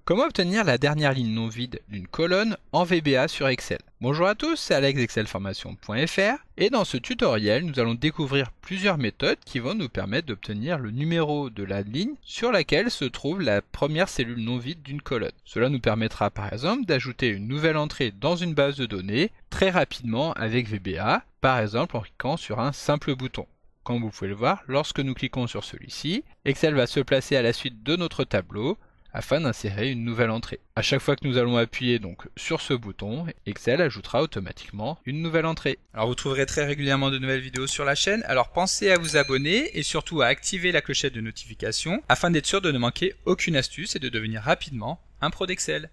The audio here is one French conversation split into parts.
Comment obtenir la dernière ligne non vide d'une colonne en VBA sur Excel? Bonjour à tous, c'est Alex d'excelformation.fr et dans ce tutoriel, nous allons découvrir plusieurs méthodes qui vont nous permettre d'obtenir le numéro de la ligne sur laquelle se trouve la première cellule non vide d'une colonne. Cela nous permettra par exemple d'ajouter une nouvelle entrée dans une base de données très rapidement avec VBA, par exemple en cliquant sur un simple bouton. Comme vous pouvez le voir, lorsque nous cliquons sur celui-ci, Excel va se placer à la suite de notre tableau afin d'insérer une nouvelle entrée. À chaque fois que nous allons appuyer donc sur ce bouton, Excel ajoutera automatiquement une nouvelle entrée. Alors vous trouverez très régulièrement de nouvelles vidéos sur la chaîne, alors pensez à vous abonner et surtout à activer la clochette de notification afin d'être sûr de ne manquer aucune astuce et de devenir rapidement un pro d'Excel.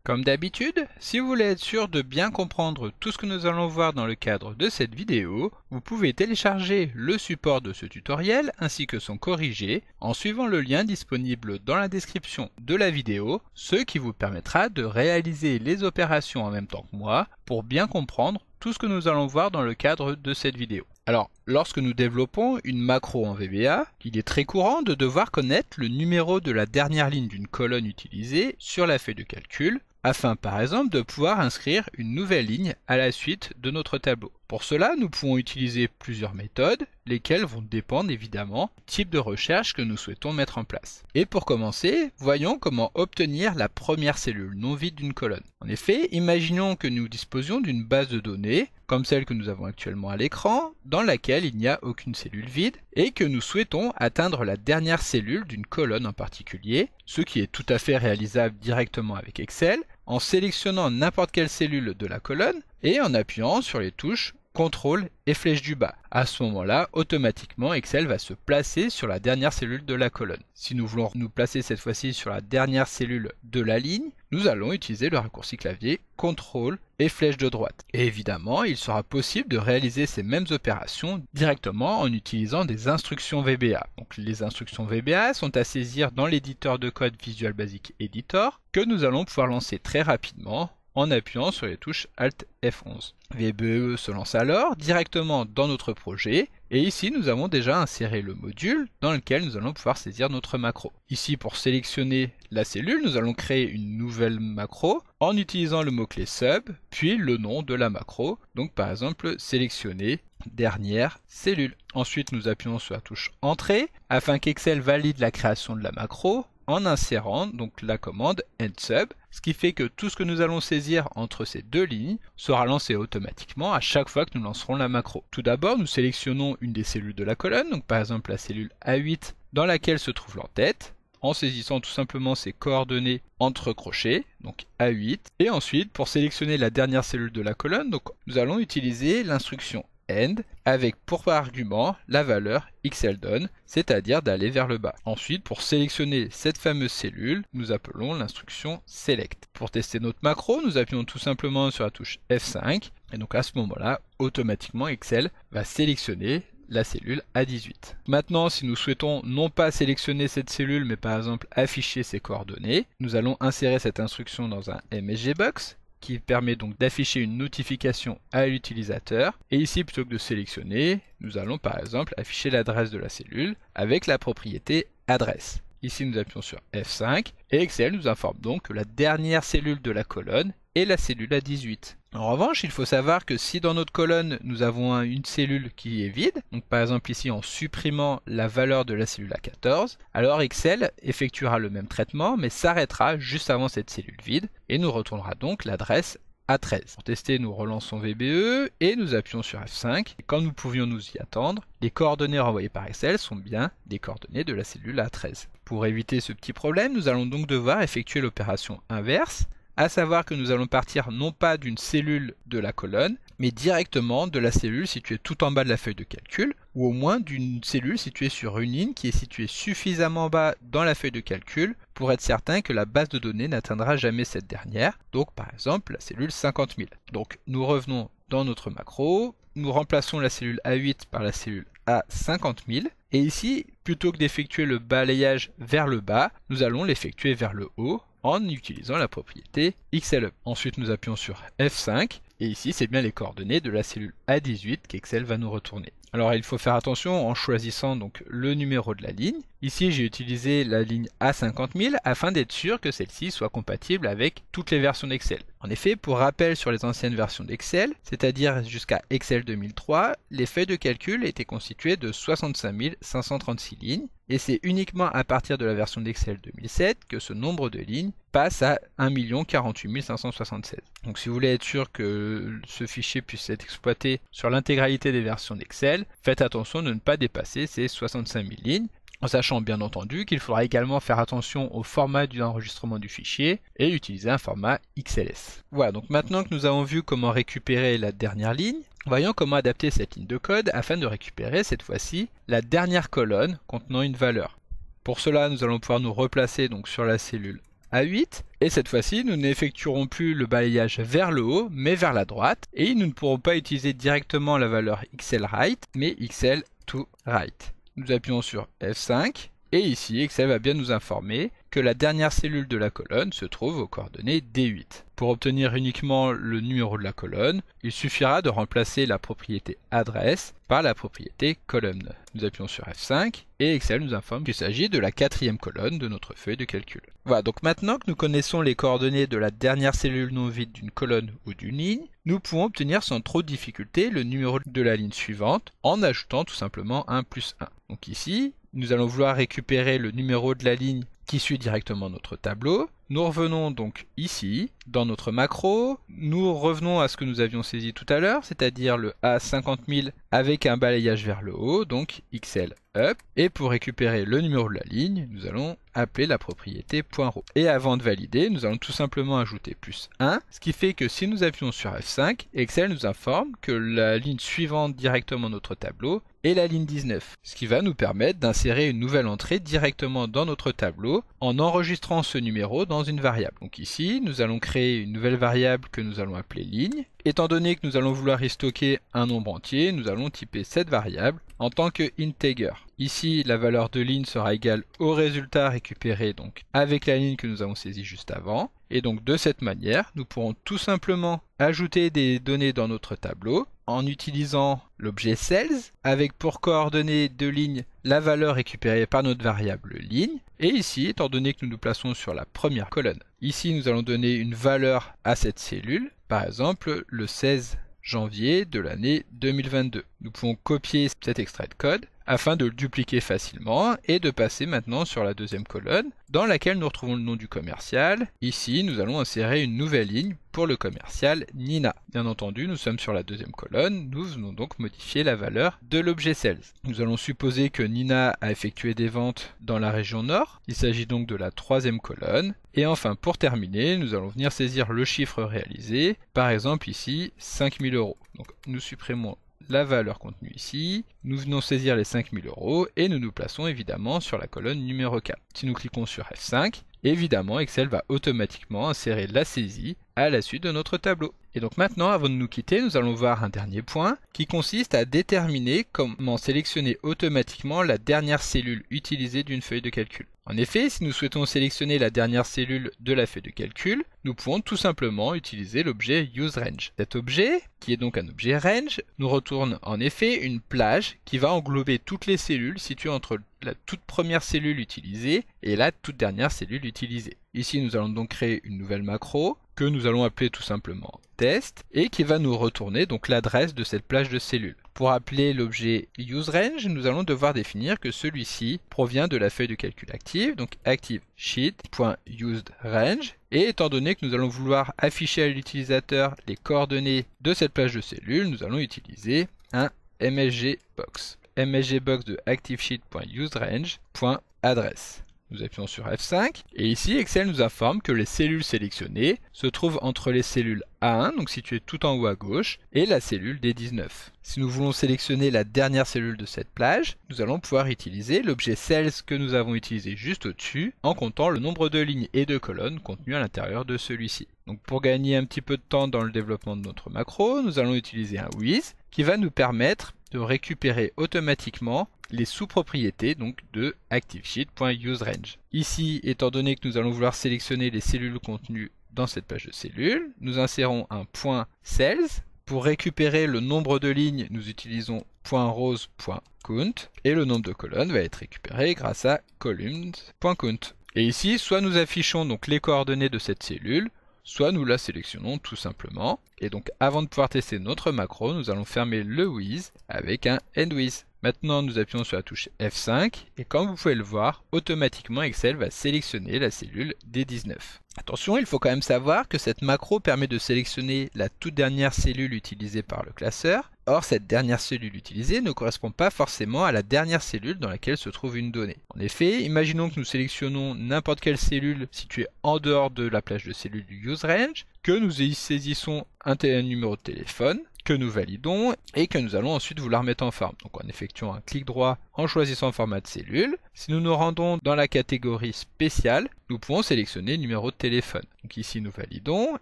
Comme d'habitude, si vous voulez être sûr de bien comprendre tout ce que nous allons voir dans le cadre de cette vidéo, vous pouvez télécharger le support de ce tutoriel ainsi que son corrigé en suivant le lien disponible dans la description de la vidéo, ce qui vous permettra de réaliser les opérations en même temps que moi pour bien comprendre tout ce que nous allons voir dans le cadre de cette vidéo. Alors, lorsque nous développons une macro en VBA, il est très courant de devoir connaître le numéro de la dernière ligne d'une colonne utilisée sur la feuille de calcul, afin par exemple de pouvoir inscrire une nouvelle ligne à la suite de notre tableau. Pour cela, nous pouvons utiliser plusieurs méthodes, lesquelles vont dépendre évidemment du type de recherche que nous souhaitons mettre en place. Et pour commencer, voyons comment obtenir la première cellule non vide d'une colonne. En effet, imaginons que nous disposions d'une base de données, comme celle que nous avons actuellement à l'écran, dans laquelle il n'y a aucune cellule vide, et que nous souhaitons atteindre la dernière cellule d'une colonne en particulier, ce qui est tout à fait réalisable directement avec Excel, en sélectionnant n'importe quelle cellule de la colonne et en appuyant sur les touches CTRL et flèche du bas. À ce moment-là, automatiquement, Excel va se placer sur la dernière cellule de la colonne. Si nous voulons nous placer cette fois-ci sur la dernière cellule de la ligne, nous allons utiliser le raccourci clavier CTRL et flèche de droite. Et évidemment, il sera possible de réaliser ces mêmes opérations directement en utilisant des instructions VBA. Donc les instructions VBA sont à saisir dans l'éditeur de code Visual Basic Editor que nous allons pouvoir lancer très rapidement en appuyant sur les touches Alt F11. VBE se lance alors directement dans notre projet et ici nous avons déjà inséré le module dans lequel nous allons pouvoir saisir notre macro. Ici pour sélectionner la cellule, nous allons créer une nouvelle macro en utilisant le mot-clé sub puis le nom de la macro, donc par exemple sélectionner dernière cellule. Ensuite nous appuyons sur la touche entrée afin qu'Excel valide la création de la macro en insérant donc la commande endsub, ce qui fait que tout ce que nous allons saisir entre ces deux lignes sera lancé automatiquement à chaque fois que nous lancerons la macro. Tout d'abord, nous sélectionnons une des cellules de la colonne, donc par exemple la cellule A8 dans laquelle se trouve l'entête, en saisissant tout simplement ses coordonnées entre crochets, donc A8, et ensuite pour sélectionner la dernière cellule de la colonne, donc nous allons utiliser l'instruction end avec pour argument la valeur xldon, c'est-à-dire d'aller vers le bas. Ensuite, pour sélectionner cette fameuse cellule, nous appelons l'instruction select. Pour tester notre macro, nous appuyons tout simplement sur la touche F5 et donc à ce moment-là, automatiquement Excel va sélectionner la cellule A18. Maintenant, si nous souhaitons non pas sélectionner cette cellule, mais par exemple afficher ses coordonnées, nous allons insérer cette instruction dans un MSGbox qui permet donc d'afficher une notification à l'utilisateur. Et ici, plutôt que de sélectionner, nous allons par exemple afficher l'adresse de la cellule avec la propriété adresse. Ici, nous appuyons sur F5 et Excel nous informe donc que la dernière cellule de la colonne est la cellule A18. En revanche, il faut savoir que si dans notre colonne, nous avons une cellule qui est vide, donc par exemple ici en supprimant la valeur de la cellule A14, alors Excel effectuera le même traitement mais s'arrêtera juste avant cette cellule vide et nous retournera donc l'adresse A13. Pour tester, nous relançons VBE et nous appuyons sur F5. Et comme nous pouvions nous y attendre, les coordonnées renvoyées par Excel sont bien des coordonnées de la cellule A13. Pour éviter ce petit problème, nous allons donc devoir effectuer l'opération inverse, à savoir que nous allons partir non pas d'une cellule de la colonne, mais directement de la cellule située tout en bas de la feuille de calcul, ou au moins d'une cellule située sur une ligne qui est située suffisamment bas dans la feuille de calcul pour être certain que la base de données n'atteindra jamais cette dernière, donc par exemple la cellule 50 000. Donc nous revenons dans notre macro, nous remplaçons la cellule A8 par la cellule A50 000, et ici, plutôt que d'effectuer le balayage vers le bas, nous allons l'effectuer vers le haut, en utilisant la propriété XLUp. Ensuite, nous appuyons sur F5 et ici, c'est bien les coordonnées de la cellule A18 qu'Excel va nous retourner. Alors il faut faire attention en choisissant donc le numéro de la ligne. Ici j'ai utilisé la ligne A50000 afin d'être sûr que celle-ci soit compatible avec toutes les versions d'Excel. En effet, pour rappel sur les anciennes versions d'Excel, c'est-à-dire jusqu'à Excel 2003, les feuilles de calcul étaient constituées de 65 536 lignes, et c'est uniquement à partir de la version d'Excel 2007 que ce nombre de lignes passe à 1 048 576. Donc si vous voulez être sûr que ce fichier puisse être exploité sur l'intégralité des versions d'Excel, faites attention de ne pas dépasser ces 65 000 lignes, en sachant bien entendu qu'il faudra également faire attention au format du enregistrement du fichier et utiliser un format XLS. Voilà, donc maintenant que nous avons vu comment récupérer la dernière ligne, voyons comment adapter cette ligne de code afin de récupérer cette fois-ci la dernière colonne contenant une valeur. Pour cela, nous allons pouvoir nous replacer donc sur la cellule A8 et cette fois-ci, nous n'effectuerons plus le balayage vers le haut mais vers la droite et nous ne pourrons pas utiliser directement la valeur XLWrite mais XL2Write. Nous appuyons sur F5 et ici Excel va bien nous informer que la dernière cellule de la colonne se trouve aux coordonnées D8. Pour obtenir uniquement le numéro de la colonne, il suffira de remplacer la propriété adresse par la propriété column. Nous appuyons sur F5 et Excel nous informe qu'il s'agit de la 4e colonne de notre feuille de calcul. Voilà, donc maintenant que nous connaissons les coordonnées de la dernière cellule non vide d'une colonne ou d'une ligne, nous pouvons obtenir sans trop de difficulté le numéro de la ligne suivante en ajoutant tout simplement un plus 1. Donc ici, nous allons vouloir récupérer le numéro de la ligne qui suit directement notre tableau. Nous revenons donc ici, dans notre macro, nous revenons à ce que nous avions saisi tout à l'heure, c'est-à-dire le A50000 avec un balayage vers le haut, donc XL up. Et pour récupérer le numéro de la ligne, nous allons appeler la propriété .row. Et avant de valider, nous allons tout simplement ajouter plus 1, ce qui fait que si nous appuyons sur F5, Excel nous informe que la ligne suivante directement notre tableau est la ligne 19, ce qui va nous permettre d'insérer une nouvelle entrée directement dans notre tableau en enregistrant ce numéro dans une variable. Donc ici, nous allons créer une nouvelle variable que nous allons appeler ligne. Étant donné que nous allons vouloir y stocker un nombre entier, nous allons typer cette variable en tant que integer. Ici, la valeur de ligne sera égale au résultat récupéré donc avec la ligne que nous avons saisie juste avant. Et donc de cette manière, nous pourrons tout simplement ajouter des données dans notre tableau en utilisant l'objet cells avec pour coordonnées de ligne la valeur récupérée par notre variable ligne. Et ici, étant donné que nous nous plaçons sur la première colonne, ici nous allons donner une valeur à cette cellule, par exemple le 16 janvier de l'année 2022. Nous pouvons copier cet extrait de code afin de le dupliquer facilement et de passer maintenant sur la deuxième colonne dans laquelle nous retrouvons le nom du commercial. Ici, nous allons insérer une nouvelle ligne pour le commercial Nina. Bien entendu, nous sommes sur la deuxième colonne, nous venons donc modifier la valeur de l'objet sales. Nous allons supposer que Nina a effectué des ventes dans la région nord, il s'agit donc de la troisième colonne. Et enfin, pour terminer, nous allons venir saisir le chiffre réalisé, par exemple ici 5 000 €. Donc nous supprimons la valeur contenue ici, nous venons saisir les 5 000 € et nous nous plaçons évidemment sur la colonne numéro 4. Si nous cliquons sur F5, évidemment Excel va automatiquement insérer la saisie à la suite de notre tableau. Et donc maintenant, avant de nous quitter, nous allons voir un dernier point qui consiste à déterminer comment sélectionner automatiquement la dernière cellule utilisée d'une feuille de calcul. En effet, si nous souhaitons sélectionner la dernière cellule de la feuille de calcul, nous pouvons tout simplement utiliser l'objet useRange. Cet objet, qui est donc un objet range, nous retourne en effet une plage qui va englober toutes les cellules situées entre la toute première cellule utilisée et la toute dernière cellule utilisée. Ici, nous allons donc créer une nouvelle macro que nous allons appeler tout simplement test et qui va nous retourner donc l'adresse de cette plage de cellules. Pour appeler l'objet useRange, nous allons devoir définir que celui-ci provient de la feuille de calcul active, donc ActiveSheet.usedRange. Et étant donné que nous allons vouloir afficher à l'utilisateur les coordonnées de cette plage de cellules, nous allons utiliser un MSGBox. MSGBox de ActiveSheet.useRange.address. Nous appuyons sur F5 et ici Excel nous informe que les cellules sélectionnées se trouvent entre les cellules A1, donc situées tout en haut à gauche, et la cellule D19. Si nous voulons sélectionner la dernière cellule de cette plage, nous allons pouvoir utiliser l'objet cells que nous avons utilisé juste au-dessus en comptant le nombre de lignes et de colonnes contenues à l'intérieur de celui-ci. Donc pour gagner un petit peu de temps dans le développement de notre macro, nous allons utiliser un with qui va nous permettre de récupérer automatiquement les sous-propriétés donc de ActiveSheet.useRange. Ici, étant donné que nous allons vouloir sélectionner les cellules contenues dans cette page de cellules, nous insérons un point cells Pour récupérer le nombre de lignes, nous utilisons .rows.count et le nombre de colonnes va être récupéré grâce à columns.count. Et ici, soit nous affichons donc les coordonnées de cette cellule, soit nous la sélectionnons tout simplement. Et donc avant de pouvoir tester notre macro, nous allons fermer le with avec un endwith. Maintenant nous appuyons sur la touche F5 et comme vous pouvez le voir, automatiquement Excel va sélectionner la cellule D19. Attention, il faut quand même savoir que cette macro permet de sélectionner la toute dernière cellule utilisée par le classeur. Or, cette dernière cellule utilisée ne correspond pas forcément à la dernière cellule dans laquelle se trouve une donnée. En effet, imaginons que nous sélectionnons n'importe quelle cellule située en dehors de la plage de cellules du useRange, que nous y saisissons un numéro de téléphone, que nous validons et que nous allons ensuite vouloir mettre en forme. Donc en effectuant un clic droit en choisissant format de cellule. Si nous nous rendons dans la catégorie spéciale, nous pouvons sélectionner le numéro de téléphone. Donc ici nous validons,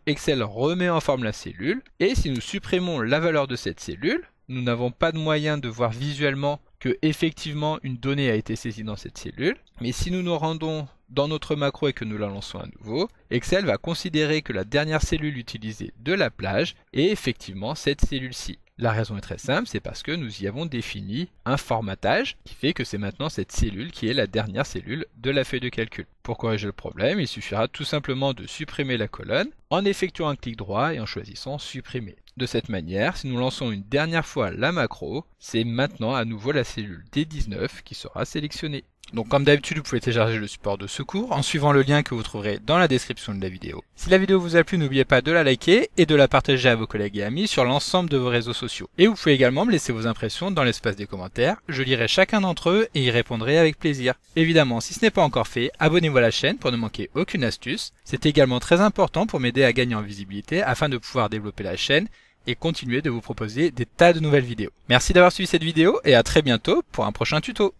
Excel remet en forme la cellule et si nous supprimons la valeur de cette cellule, nous n'avons pas de moyen de voir visuellement que effectivement une donnée a été saisie dans cette cellule. Mais si nous nous rendons dans notre macro et que nous la lançons à nouveau, Excel va considérer que la dernière cellule utilisée de la plage est effectivement cette cellule-ci. La raison est très simple, c'est parce que nous y avons défini un formatage qui fait que c'est maintenant cette cellule qui est la dernière cellule de la feuille de calcul. Pour corriger le problème, il suffira tout simplement de supprimer la colonne en effectuant un clic droit et en choisissant supprimer. De cette manière, si nous lançons une dernière fois la macro, c'est maintenant à nouveau la cellule D19 qui sera sélectionnée. Donc comme d'habitude, vous pouvez télécharger le support de secours en suivant le lien que vous trouverez dans la description de la vidéo. Si la vidéo vous a plu, n'oubliez pas de la liker et de la partager à vos collègues et amis sur l'ensemble de vos réseaux sociaux. Et vous pouvez également me laisser vos impressions dans l'espace des commentaires, je lirai chacun d'entre eux et y répondrai avec plaisir. Évidemment, si ce n'est pas encore fait, abonnez-vous à la chaîne pour ne manquer aucune astuce. C'est également très important pour m'aider à gagner en visibilité afin de pouvoir développer la chaîne et continuer de vous proposer des tas de nouvelles vidéos. Merci d'avoir suivi cette vidéo et à très bientôt pour un prochain tuto.